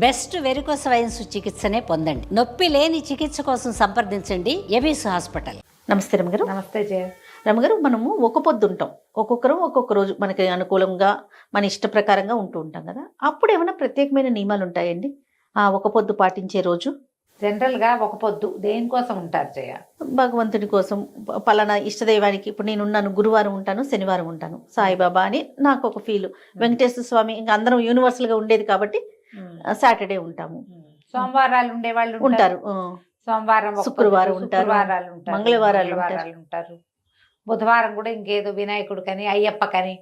Best varicose veins చికిత్సనే పొందండి. నొప్పి లేని చికిత్స కోసం సంప్రదించండి ఎబిస్ హాస్పిటల్. నమస్తే రమగారు. నమస్తే జయ. రమగారు, మనము ఒక పొద్దు ఉంటాం, ఒక్కొక్కరు ఒక్కొక్క రోజు మనకి అనుకూలంగా మన ఇష్ట ప్రకారంగా ఉంటూ ఉంటాం కదా. అప్పుడు ఏమైనా ప్రత్యేకమైన నియమాలు ఉంటాయండి ఆ ఒక పొద్దు పాటించే రోజు? జనరల్గా ఒక పొద్దు దేనికోసం ఉంటారు జయ? భగవంతుడి కోసం, పలానా ఇష్టదైవానికి. ఇప్పుడు నేను ఉన్నాను, గురువారం ఉంటాను, శనివారం ఉంటాను, సాయిబాబా అని నాకు ఒక ఫీల్. వెంకటేశ్వర స్వామి ఇంకా అందరం యూనివర్సల్గా ఉండేది కాబట్టి సాటర్డే ఉంటాము. సోమవారాలు ఉండేవాళ్ళు ఉంటారు, సోమవారం శుక్రవారం ఉంటారు, మంగళవారాలు ఉంటారు, బుధవారం కూడా ఇంకేదో వినాయకుడు కని అయ్యప్ప కని.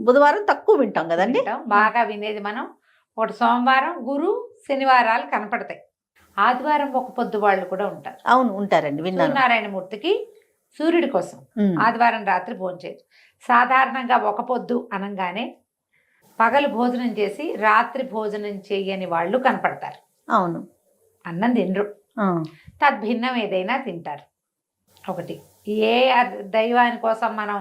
బుధవారం తక్కువ వింటాం కదండి, బాగా వినేది మనం. ఒకటి సోమవారం, గురు, శనివారాలు కనపడతాయి. ఆదివారం ఒక పొద్దు వాళ్ళు కూడా ఉంటారు. అవును, ఉంటారండి, విన్నాను. సూర్యనారాయణమూర్తికి సూర్యుడి కోసం ఆదివారం రాత్రి భోంచేయరు. సాధారణంగా ఒక పొద్దు అనగానే పగలు భోజనం చేసి రాత్రి భోజనం చేయని వాళ్ళు కనపడతారు. అవును, అన్నం తినరు, తద్భిన్నం ఏదైనా తింటారు. ఒకటి, ఏ దైవాని కోసం మనం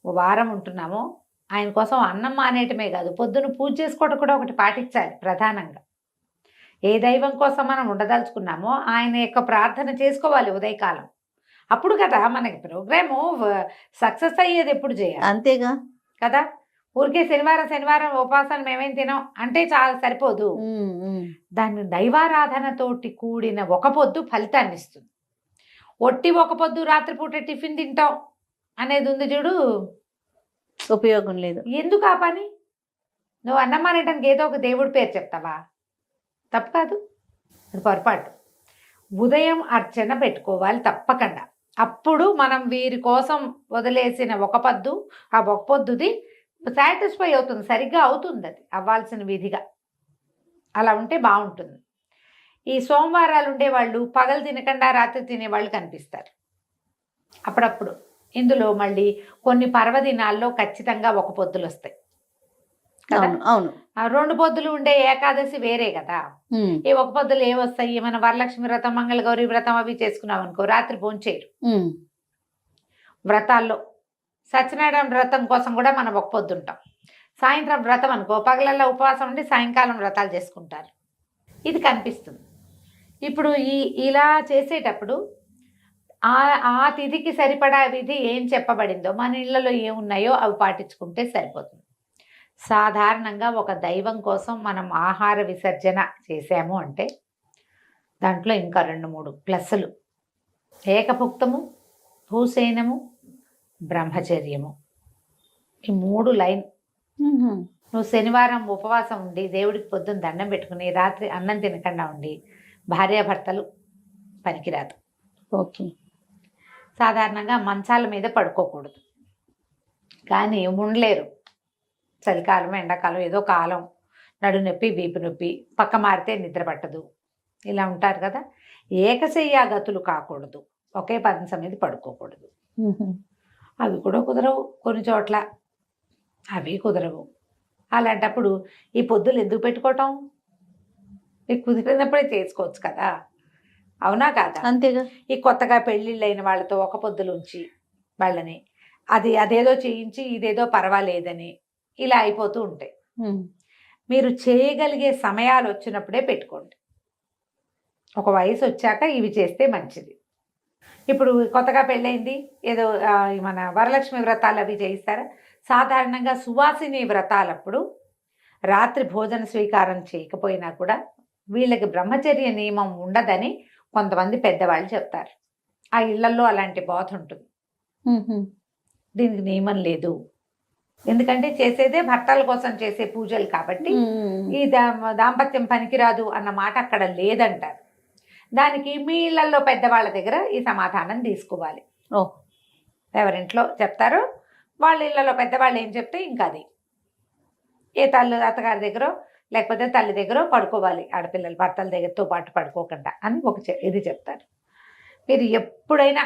వారం ఉంటున్నామో ఆయన కోసం అన్నం మానేయటమే కాదు, పొద్దున పూజ చేసుకోవడం కూడా ఒకటి పాటించాలి. ప్రధానంగా ఏ దైవం కోసం మనం ఉండదలుచుకున్నామో ఆయన యొక్క ప్రార్థన చేసుకోవాలి ఉదయకాలం. అప్పుడు కదా మనకి ప్రోగ్రాము సక్సెస్ అయ్యేది. ఎప్పుడు చేయాలి? అంతేగా కదా. ఊరికే శనివారం ఉపవాసాలు మేమేం తినాం అంటే చాలా సరిపోదు. దాన్ని దైవారాధనతోటి కూడిన ఒక పొద్దు ఫలితాన్ని ఇస్తుంది. ఒట్టి ఒక పొద్దు రాత్రిపూట టిఫిన్ తింటాం అనేది ఉంది చూడు, ఉపయోగం లేదు. ఎందుకు ఆ పని? నువ్వు అన్నం అనేటానికి ఏదో ఒక దేవుడి పేరు చెప్తావా? తప్పు కాదు, అది పొరపాటు. ఉదయం అర్చన పెట్టుకోవాలి తప్పకుండా. అప్పుడు మనం వీరి కోసం వదిలేసిన ఒక పొద్దు, ఆ ఒక పొద్దుది సాటిస్ఫై అవుతుంది, సరిగ్గా అవుతుంది, అది అవ్వాల్సిన విధిగా. అలా ఉంటే బాగుంటుంది. ఈ సోమవారాలు ఉండేవాళ్ళు పగలు తినకుండా రాత్రి తినేవాళ్ళు కనిపిస్తారు అప్పుడప్పుడు. ఇందులో మళ్ళీ కొన్ని పర్వదినాల్లో ఖచ్చితంగా ఒక పొద్దులు వస్తాయి కదా. అవును, ఆ 2 పొద్దులు ఉండే ఏకాదశి వేరే కదా. ఈ ఒక పొద్దులు ఏమొస్తాయి? మన వరలక్ష్మి వ్రతం, మంగళగౌరి వ్రతం అవి చేసుకున్నాం అనుకో, రాత్రి భోంచేయరు. వ్రతాల్లో సత్యనారాయణ వ్రతం కోసం కూడా మనం ఒక పొద్దు ఉంటాం. సాయంత్రం వ్రతం అనుకో, పగలల్లో ఉపవాసం ఉండి సాయంకాలం వ్రతాలు చేసుకుంటారు. ఇది కనిపిస్తుంది. ఇప్పుడు ఇలా చేసేటప్పుడు ఆ తిథికి సరిపడా విధి ఏం చెప్పబడిందో, మన ఇళ్లలో ఏమున్నాయో అవి పాటించుకుంటే సరిపోతుంది. సాధారణంగా ఒక దైవం కోసం మనం ఆహార విసర్జన చేసాము అంటే దాంట్లో ఇంకా 2-3 ప్లస్సులు. ఏకభుక్తము, భూసేనము, బ్రహ్మచర్యము, ఈ 3 లైన్. నువ్వు శనివారం ఉపవాసం ఉండి దేవుడికి పొద్దున్న దండం పెట్టుకుని రాత్రి అన్నం తినకుండా ఉండి భార్యాభర్తలు పనికిరాదు. ఓకే. సాధారణంగా మంచాల మీద పడుకోకూడదు, కానీ ఉండలేరు. చలికాలం, ఎండాకాలం, ఏదో కాలం, నడు నొప్పి, వీపు నొప్పి, పక్క మారితే నిద్ర పట్టదు, ఇలా ఉంటారు కదా. ఏకశయ్యాగతులు కాకూడదు, ఒకే పదం మీద పడుకోకూడదు. అవి కూడా కుదరవు కొన్ని చోట్ల, అవి కుదరవు. అలాంటప్పుడు ఈ పొద్దులు ఎందుకు పెట్టుకోవటం? మీకు కుదిరినప్పుడే చేసుకోవచ్చు కదా, అవునా కాదా? అంతేగా. ఈ కొత్తగా పెళ్ళిళ్ళైన వాళ్ళతో ఒక పొద్దులు ఉంచి వాళ్ళని అదేదో చేయించి ఇదేదో పర్వాలేదని ఇలా అయిపోతూ ఉంటాయి. మీరు చేయగలిగే సమయాలు వచ్చినప్పుడే పెట్టుకోండి. ఒక వయసు వచ్చాక ఇవి చేస్తే మంచిది. ఇప్పుడు కొత్తగా పెళ్ళైంది, ఏదో మన వరలక్ష్మి వ్రతాలు అవి చేయిస్తారా? సాధారణంగా సువాసిని వ్రతాలప్పుడు రాత్రి భోజన స్వీకారం చేయకపోయినా కూడా వీళ్ళకి బ్రహ్మచర్య నియమం ఉండదని కొంతమంది పెద్దవాళ్ళు చెప్తారు. ఆ ఇళ్లలో అలాంటి బోధ ఉంటుంది. దీనికి నియమం లేదు, ఎందుకంటే చేసేదే భర్తల కోసం చేసే పూజలు కాబట్టి ఈ దాంపత్యం పనికిరాదు అన్న మాట అక్కడ లేదంటారు. దానికి మీ ఇళ్లలో పెద్దవాళ్ళ దగ్గర ఈ సమాధానం తీసుకోవాలి. ఎవరింట్లో చెప్తారో వాళ్ళ ఇళ్లలో పెద్దవాళ్ళు ఏం చెప్తే ఇంకా అది ఏ అత్తగారి దగ్గర లేకపోతే తల్లి దగ్గర పడుకోవాలి. ఆడపిల్లలు భర్తల దగ్గరతో పాటు పడుకోకుండా అని ఇది చెప్తారు. మీరు ఎప్పుడైనా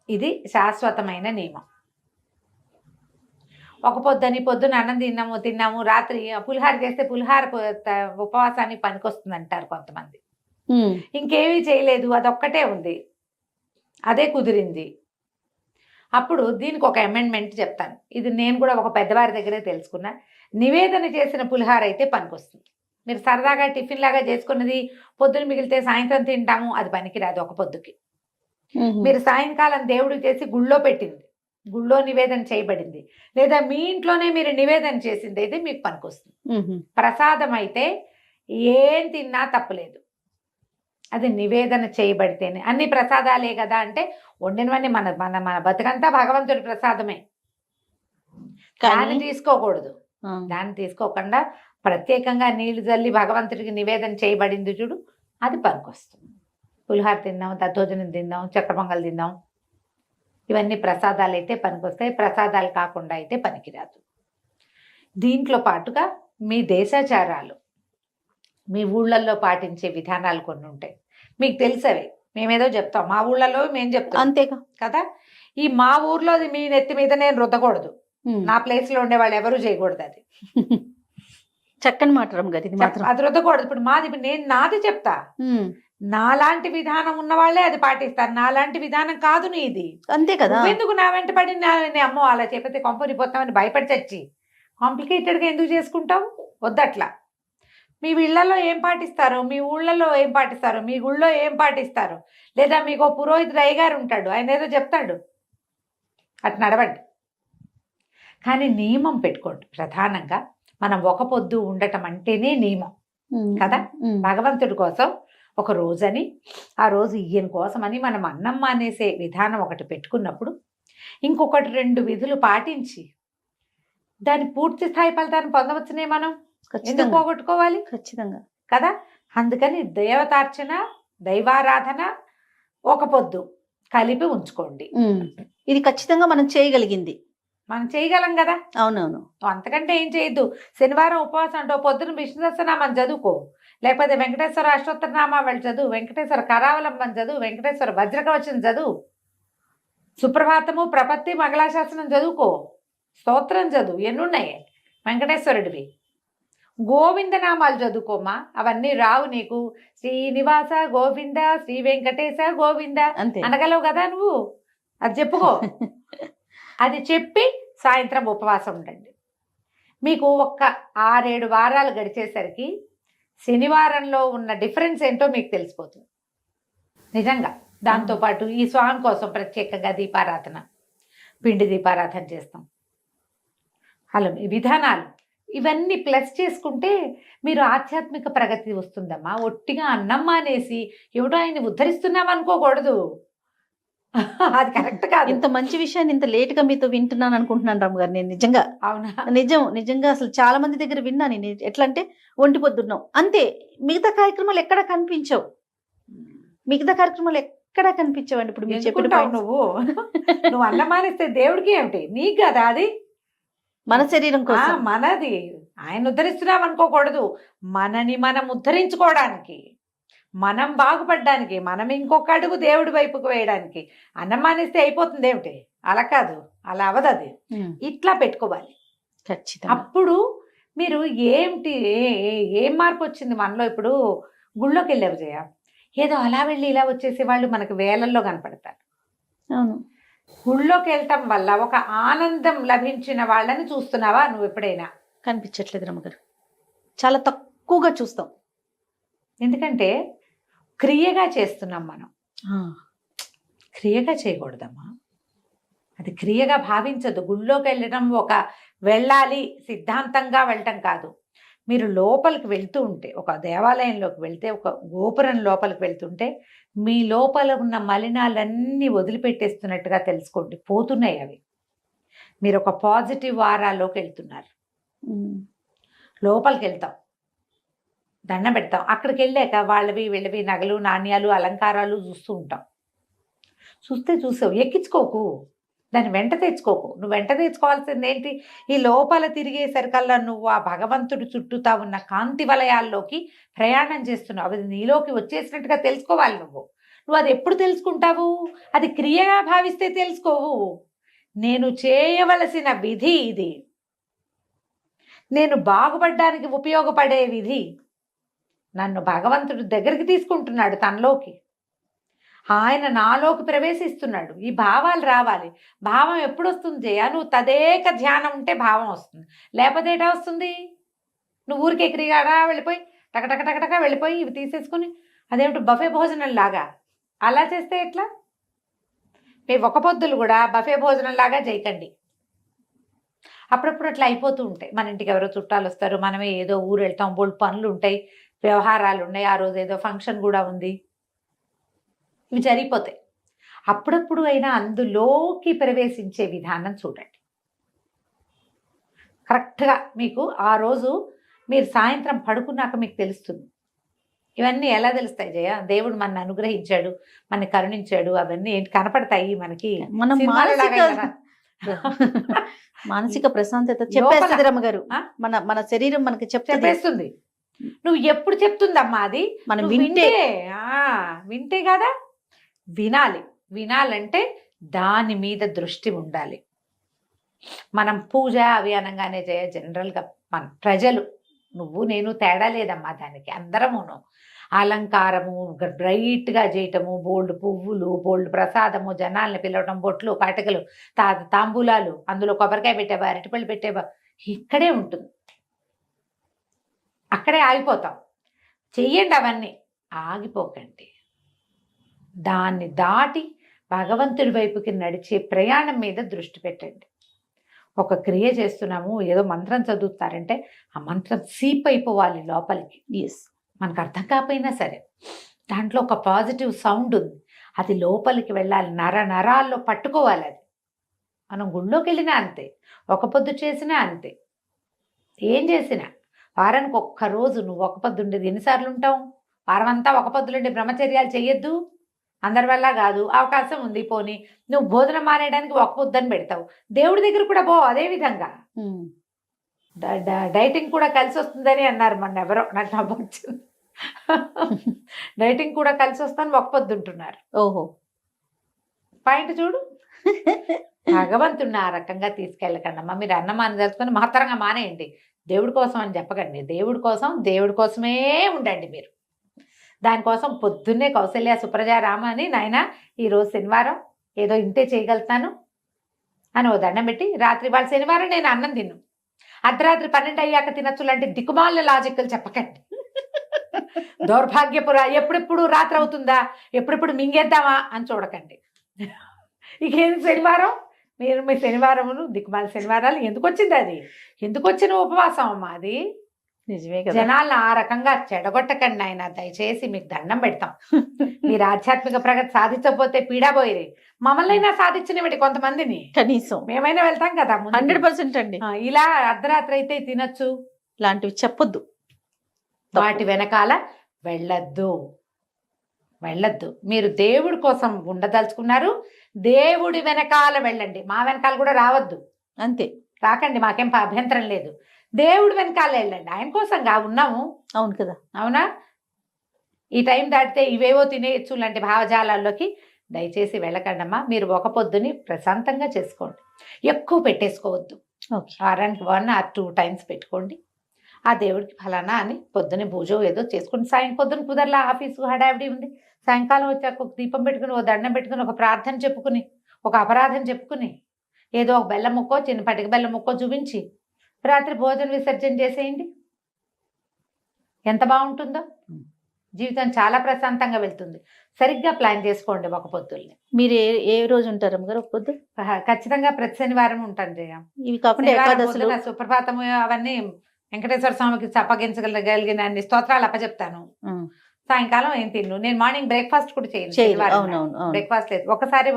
ఇది శాశ్వతమైన నియమం. ఒక పొద్దున అన్నం తిన్నాము రాత్రి పులిహార చేస్తే పులిహార ఉపవాసానికి పనికొస్తుంది అంటారు కొంతమంది. ఇంకేమీ చేయలేదు, అదొక్కటే ఉంది, అదే కుదిరింది. అప్పుడు దీనికి ఒక అమెండ్మెంట్ చెప్తాను. ఇది నేను కూడా ఒక పెద్దవారి దగ్గరే తెలుసుకున్నా. నివేదన చేసిన పులిహార అయితే పనికొస్తుంది. మీరు సరదాగా టిఫిన్ లాగా చేసుకున్నది పొద్దున మిగిలితే సాయంత్రం తింటాము, అది పనికిరాదు ఒక పొద్దుకి. మీరు సాయంకాలం దేవుడికి చేసి గుళ్ళో పెట్టింది, గుళ్ళో నివేదన చేయబడింది, లేదా మీ ఇంట్లోనే మీరు నివేదన చేసింది అయితే మీకు పనికొస్తుంది. ప్రసాదం అయితే ఏం తిన్నా తప్పలేదు, అది నివేదన చేయబడితేనే. అన్ని ప్రసాదాలే కదా అంటే వండినవన్నీ మన మన మన బతుకంతా భగవంతుడి ప్రసాదమే, దాన్ని తీసుకోకూడదు. దాన్ని తీసుకోకుండా ప్రత్యేకంగా నీళ్లు చల్లి భగవంతుడికి నివేదన చేయబడింది చూడు, అది పనికొస్తుంది. పులిహార తిందాం, దద్దోజనం తిందాం, చక్కెర పొంగల్ తిందాం, ఇవన్నీ ప్రసాదాలు అయితే పనికొస్తాయి. ప్రసాదాలు కాకుండా అయితే పనికిరాదు. దీంట్లో పాటుగా మీ దేశాచారాలు, మీ ఊళ్ళల్లో పాటించే విధానాలు కొన్ని ఉంటాయి, మీకు తెలిసవి. మేమేదో చెప్తాం, మా ఊళ్ళలో మేము చెప్తాం అంతేగా కదా. ఈ మా ఊర్లో అది మీ నెత్తి మీద నేను రుద్దకూడదు, నా ప్లేస్లో ఉండే వాళ్ళు ఎవరు చేయకూడదు. అది చక్కని మాట రమ్మగారు, ఇది మాత్రం అది రుద్దకూడదు. ఇప్పుడు నేను నాది చెప్తా, నాలాంటి విధానం ఉన్న వాళ్ళే అది పాటిస్తారు, నాలాంటి విధానం కాదు నీది. అంతే కదా. ఎందుకు నా వెంట పడి అమ్మో అలా చెప్పితే కొంపరిపోతామని భయపడి చచ్చి కాంప్లికేటెడ్గా ఎందుకు చేసుకుంటావు? వద్దట్లా. మీ ఇళ్లలో ఏం పాటిస్తారు, మీ ఊళ్ళలో ఏం పాటిస్తారు, మీ గుళ్ళో ఏం పాటిస్తారు, లేదా మీకు పురోహితుడు అయ్యగారు ఉంటాడు, ఆయన ఏదో చెప్తాడు, అటు నడవండి. కానీ నియమం పెట్టుకోండి. ప్రధానంగా మనం ఒక పొద్దు ఉండటం అంటేనే నియమం కదా. భగవంతుడి కోసం ఒక రోజని, ఆ రోజు ఈయన కోసమని మనం అన్నం మానేసే విధానం ఒకటి పెట్టుకున్నప్పుడు, ఇంకొకటి 2 విధులు పాటించి దాని పూర్తి స్థాయి ఫలితాన్ని పొందవచ్చునే. మనం ఎందుకు పోగొట్టుకోవాలి? ఖచ్చితంగా కదా. అందుకని దేవతార్చన, దైవారాధన, ఒక పొద్దు కలిపి ఉంచుకోండి. ఇది ఖచ్చితంగా మనం చేయగలిగింది, మనం చేయగలం కదా. అవునవును. అంతకంటే ఏం చేయొద్దు. శనివారం ఉపవాసం అంటే పొద్దున విష్ణు సహస్రనామం చదువుకో, లేకపోతే వెంకటేశ్వర అష్టోత్తరనామా వాళ్ళు చదువు, వెంకటేశ్వర కరావలంబం చదువు, వెంకటేశ్వర వజ్రకవచం చదువు, సుప్రభాతము, ప్రపత్తి, మంగళాశాసనం చదువుకో, స్తోత్రం చదువు, ఎన్నున్నాయి వెంకటేశ్వరుడివి. గోవిందనామాలు చదువుకోమా, అవన్నీ రావు నీకు. శ్రీనివాస గోవింద, శ్రీ వెంకటేశ గోవింద అనగలవు కదా నువ్వు, అది చెప్పుకో. అది చెప్పి సాయంత్రం ఉపవాసం ఉండండి. మీకు ఒక్క 6-7 వారాలు గడిచేసరికి శనివారంలో ఉన్న డిఫరెన్స్ ఏంటో మీకు తెలిసిపోతుంది నిజంగా. దాంతోపాటు ఈ స్వామి కోసం ప్రత్యేకంగా దీపారాధన, పిండి దీపారాధన చేస్తాం. అలా విధానాలు ఇవన్నీ ప్లస్ చేసుకుంటే మీరు ఆధ్యాత్మిక ప్రగతి వస్తుందమ్మా. ఒట్టిగా అన్నం మానేసి ఎవడో ఆయన్ని ఉద్ధరిస్తున్నాం అనుకోకూడదు, అది కరెక్ట్ కాదు. ఇంత మంచి విషయాన్ని ఇంత లేట్ గా మీతో వింటున్నాను అనుకుంటున్నాను రామ్ గారు నేను. నిజంగా అవునా? నిజంగా అసలు చాలా మంది దగ్గర విన్నా నేను. ఎట్లా అంటే ఒంటి పొద్దున్నాం అంతే, మిగతా కార్యక్రమాలు ఎక్కడా కనిపించవు. మిగతా కార్యక్రమాలు ఎక్కడా కనిపించవండి. ఇప్పుడు మీరు చెప్పిన నువ్వు అన్నం మానేస్తే దేవుడికి ఏమిటి, నీకు కదా అది. మన శరీరం కోసం, మనది. ఆయన ఉద్ధరిస్తున్నాం అనుకోకూడదు, మనని మనం ఉద్ధరించుకోవడానికి, మనం బాగుపడడానికి, మనం ఇంకొక అడుగు దేవుడి వైపుకు వేయడానికి అన్నం మానేస్తే అయిపోతుంది ఏమిటి? అలా కాదు, అలా అవదు. అది ఇట్లా పెట్టుకోవాలి ఖచ్చితంగా. అప్పుడు మీరు ఏమిటి ఏం మార్పు వచ్చింది మనలో? ఇప్పుడు గుళ్ళోకి వెళ్ళావు జయ, ఏదో అలా వెళ్ళి ఇలా వచ్చేసే వాళ్ళు మనకు వేలల్లో కనపడతారు. అవును, గుళ్ళోకి వెళ్ళటం వల్ల ఒక ఆనందం లభించిన వాళ్ళని చూస్తున్నావా నువ్వు ఎప్పుడైనా? కనిపించట్లేదు రమ్మగారు, చాలా తక్కువగా చూస్తాం. ఎందుకంటే క్రియగా చేస్తున్నాం మనం. క్రియగా చేయకూడదమ్మా, అది క్రియగా భావించదు. గుళ్ళోకి వెళ్ళడం ఒక వెళ్ళాలి సిద్ధాంతంగా వెళ్ళటం కాదు. మీరు లోపలికి వెళ్తూ ఉంటే, ఒక దేవాలయంలోకి వెళ్తే, ఒక గోపురం లోపలికి వెళ్తుంటే మీ లోపల ఉన్న మలినాలన్నీ వదిలిపెట్టేస్తున్నట్టుగా తెలుసుకోండి, పోతున్నాయి అవి. మీరు ఒక పాజిటివ్ వారాల్లోకి వెళ్తున్నారు. లోపలికి వెళ్తాం, దండం పెడతాం, అక్కడికి వెళ్ళాక వాళ్ళవి వీళ్ళవి నగలు, నాణ్యాలు, అలంకారాలు చూస్తూ ఉంటాం. చూసావు, ఎక్కించుకోకు, దాన్ని వెంట తెచ్చుకోకు. నువ్వు వెంట తెచ్చుకోవాల్సింది ఏంటి? ఈ లోపల తిరిగేసరికల్లా నువ్వు ఆ భగవంతుడు చుట్టూతా ఉన్న కాంతి వలయాల్లోకి ప్రయాణం చేస్తున్నావు. అది నీలోకి వచ్చేసినట్టుగా తెలుసుకోవాలి. నువ్వు అది ఎప్పుడు తెలుసుకుంటావు? అది క్రియగా భావిస్తే తెలుసుకోవు. నేను చేయవలసిన విధి ఇది, నేను బాగుపడడానికి ఉపయోగపడే విధి. నన్ను భగవంతుడు దగ్గరికి తీసుకుంటున్నాడు తనలోకి, ఆయన నాలోకి ప్రవేశిస్తున్నాడు. ఈ భావాలు రావాలి. భావం ఎప్పుడు వస్తుంది జయ? నువ్వు తదేక ధ్యానం ఉంటే భావం వస్తుంది, లేకపోతే ఏటా వస్తుంది? నువ్వు ఊరికే క్రియగా వెళ్ళిపోయి టకటకటకటక వెళ్ళిపోయి ఇవి తీసేసుకుని అదేమిటి బఫే భోజనం లాగా అలా చేస్తే ఎట్లా? మీ ఒక పొద్దులు కూడా బఫే భోజనం లాగా చేయకండి. అప్పుడప్పుడు అట్లా అయిపోతూ ఉంటాయి. మన ఇంటికి ఎవరో చుట్టాలు వస్తారు, మనమే ఏదో ఊరు వెళ్తాం, బోల్డ్ పనులు ఉంటాయి, వ్యవహారాలు ఉన్నాయి, ఆ రోజు ఏదో ఫంక్షన్ కూడా ఉంది, ఇవి జరిగిపోతాయి. అప్పుడప్పుడు అయినా అందులోకి ప్రవేశించే విధానం చూడండి. కరెక్ట్గా మీకు ఆ రోజు మీరు సాయంత్రం పడుకున్నాక మీకు తెలుస్తుంది. ఇవన్నీ ఎలా తెలుస్తాయి జయ? దేవుడు మన అనుగ్రహించాడు, మన కరుణించాడు, అవన్నీ ఏంటి కనపడతాయి మనకి. మనం సినిమాలలాగా మానసిక ప్రశాంతత చెప్పేస్తుంది రమ్మగారు. మన మన శరీరం మనకి చెప్పేస్తుంది. నువ్వు ఎప్పుడు చెప్తుందమ్మా అది? మనం నువ్వు వింటే కదా. వినాలంటే దాని మీద దృష్టి ఉండాలి. మనం పూజ అవి అనగానే జనరల్గా మన ప్రజలు, నువ్వు నేను తేడా లేదమ్మా దానికి, అందరమును అలంకారము బ్రైట్గా చేయటము, బోల్డ్ పువ్వులు, బోల్డ్ ప్రసాదము, జనాల్ని పిలవటం, బొట్లు, కాటకలు, తాంబూలాలు, అందులో కొబ్బరికాయ పెట్టేవా, అరటిపళ్ళు పెట్టేవా, ఇక్కడే ఉంటుంది. అక్కడే ఆగిపోతాం. చెయ్యండి అవన్నీ, ఆగిపోకండి. దాన్ని దాటి భగవంతుడి వైపుకి నడిచే ప్రయాణం మీద దృష్టి పెట్టండి. ఒక క్రియ చేస్తున్నాము, ఏదో మంత్రం చదువుతారంటే ఆ మంత్రం సీప్ అయిపోవాలి లోపలికి. మనకు అర్థం కాకపోయినా సరే దాంట్లో ఒక పాజిటివ్ సౌండ్ ఉంది, అది లోపలికి వెళ్ళాలి, నరాల్లో పట్టుకోవాలి. అది మనం గుళ్ళోకి వెళ్ళినా అంతే, ఒక పొద్దు చేసినా అంతే, ఏం చేసినా వారానికి ఒక్కరోజు నువ్వు ఒక పొద్దు ఉండేది ఎన్నిసార్లు ఉంటావు? వారం అంతా ఒక పొద్దులుండి బ్రహ్మచర్యాలు చెయ్యొద్దు, అందరి వల్ల కాదు, అవకాశం ఉంది. పోనీ నువ్వు భోజనం మానేయడానికి ఒక పొద్దుని పెడతావు, దేవుడి దగ్గర కూడా పో. అదే విధంగా డైటింగ్ కూడా కలిసి వస్తుందని అన్నారు మొన్న ఎవరో, నాకు నమ్మొచ్చింది. డైటింగ్ కూడా కలిసి వస్తాను ఒక పొద్దు ఉంటున్నారు. ఓహో, పాయింట్ చూడు. భగవంతుడిని ఆ రకంగా తీసుకెళ్ళకండి అమ్మా. మీరు అన్నం మానేసుకొని మహత్తరంగా మానేయండి, దేవుడి కోసం అని చెప్పకండి. దేవుడి కోసమే ఉండండి మీరు. దానికోసం పొద్దున్నే కౌసల్య సుప్రజ రామ అని, నాయన ఈరోజు శనివారం ఏదో ఇంతే చేయగలుగుతాను అని ఓ దండం పెట్టి, రాత్రి వాళ్ళ శనివారం నేను అన్నం తిన్ను, అర్ధరాత్రి 12 అయ్యాక తినచ్చు లాంటి దిక్కుమాల లాజికల్ చెప్పకండి. దౌర్భాగ్యపుర ఎప్పుడెప్పుడు రాత్రి అవుతుందా, ఎప్పుడెప్పుడు మింగేద్దామా అని చూడకండి. ఇకేం శనివారం, మీరు మీ శనివారమును దిక్కుమాల శనివారాలు ఎందుకు వచ్చింది? అది ఎందుకు వచ్చిన ఉపవాసం అమ్మా అది? నిజమే కదా. జనాలను ఆ రకంగా చెడగొట్టకండి ఆయన, దయచేసి మీకు దండం పెడతాం. మీరు ఆధ్యాత్మిక ప్రగతి సాధించకపోతే పీడాపోయి మమ్మల్ని అయినా సాధించినవి కొంతమందిని, కనీసం మేమైనా వెళ్తాం కదా. 100% అండి. ఇలా అర్ధరాత్రి అయితే తినచ్చు లాంటివి చెప్పొద్దు, వాటి వెనకాల వెళ్ళొద్దు. మీరు దేవుడి కోసం ఉండదలుచుకున్నారు, దేవుడి వెనకాల వెళ్ళండి. మా వెనకాల కూడా రావద్దు, అంతే. రాకండి, మాకేం అభ్యంతరం లేదు. దేవుడి వెనకాల వెళ్ళండి, ఆయన కోసంగా ఉన్నాము. అవును కదా, అవునా? ఈ టైం దాటితే ఇవేవో తినేయచ్చు లాంటి భావజాలాల్లోకి దయచేసి వెళ్ళకండమ్మా. మీరు ఒక పొద్దుని ప్రశాంతంగా చేసుకోండి, ఎక్కువ పెట్టేసుకోవద్దు. వారానికి 1 or 2 times పెట్టుకోండి. ఆ దేవుడికి ఫలానా అని పొద్దున్నే పూజ ఏదో చేసుకోండి. పొద్దున కుదరలా, ఆఫీసు హడావిడి ఉంది, సాయంకాలం వచ్చాక ఒక దీపం పెట్టుకుని, ఒక దండం పెట్టుకుని, ఒక ప్రార్థన చెప్పుకుని, ఒక అపరాధం చెప్పుకుని, ఏదో ఒక బెల్లం ముక్కో, చిన్న పటిక బెల్లం ముక్కో చూపించి రాత్రి భోజన విసర్జన చేసేయండి. ఎంత బాగుంటుందో జీవితం, చాలా ప్రశాంతంగా వెళ్తుంది. సరిగ్గా ప్లాన్ చేసుకోండి ఒక పొద్దుల్ని. మీరు ఏ రోజు ఉంటారు అమ్మగారు ఒక పొద్దు? ఖచ్చితంగా ప్రతి శనివారం ఉంటాను జయ. ఇవి కాకుండా ఏకాదశులు, సుప్రభాతము అవన్నీ వెంకటేశ్వర స్వామికి అప్పగించగలిగిన అన్ని స్తోత్రాలు అప్పచెప్తాను. సాయంకాలం ఏం తిన్ను, నేను మార్నింగ్ బ్రేక్ఫాస్ట్ కూడా చేయను. బ్రేక్ఫాస్ట్ లేదు. ఒకసారి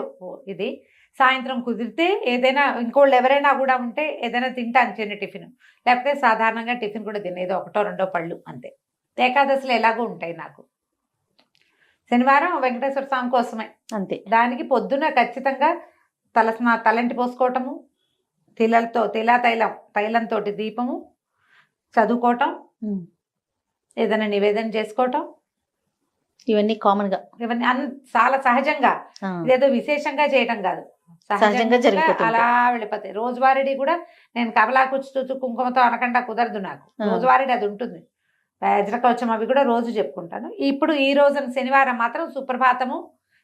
ఇది సాయంత్రం కుదిరితే ఏదైనా, ఇంకోళ్ళు ఎవరైనా కూడా ఉంటే ఏదైనా తింటాను, చిన్న టిఫిన్. లేకపోతే సాధారణంగా టిఫిన్ కూడా తినేది 1-2 పళ్ళు అంతే. ఏకాదశులు ఎలాగో ఉంటాయి నాకు. శనివారం వెంకటేశ్వర స్వామి కోసమే అంతే. దానికి పొద్దున ఖచ్చితంగా తలంటి పోసుకోవటము, తైలంతో దీపము, చదువుకోవటం, ఏదైనా నివేదన చేసుకోవటం, ఇవన్నీ కామన్ గా, ఇవన్నీ చాలా సహజంగా, ఇదేదో విశేషంగా చేయటం కాదు, సహజంగా జరిగిపోతుంది. అలా వెళ్ళిపోతాయి. రోజువారీ కూడా నేను కమలా కూర్చు కుంకుమతో అనకుండా కుదరదు నాకు. రోజువారీ అది ఉంటుంది. వజ్రకవచం అవి కూడా రోజు చెప్పుకుంటాను. ఇప్పుడు ఈ రోజున శనివారం మాత్రం సుప్రభాతము,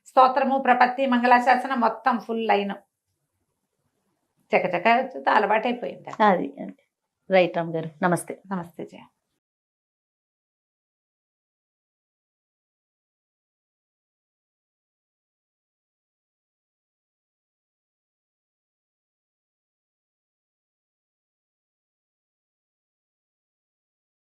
స్తోత్రము, ప్రపత్తి, మంగళాశాసనం మొత్తం ఫుల్ లైన్ చకచక అలవాటు అయిపోయింది. అది రైట్ రామ్ గారు. నమస్తే. నమస్తే జయ.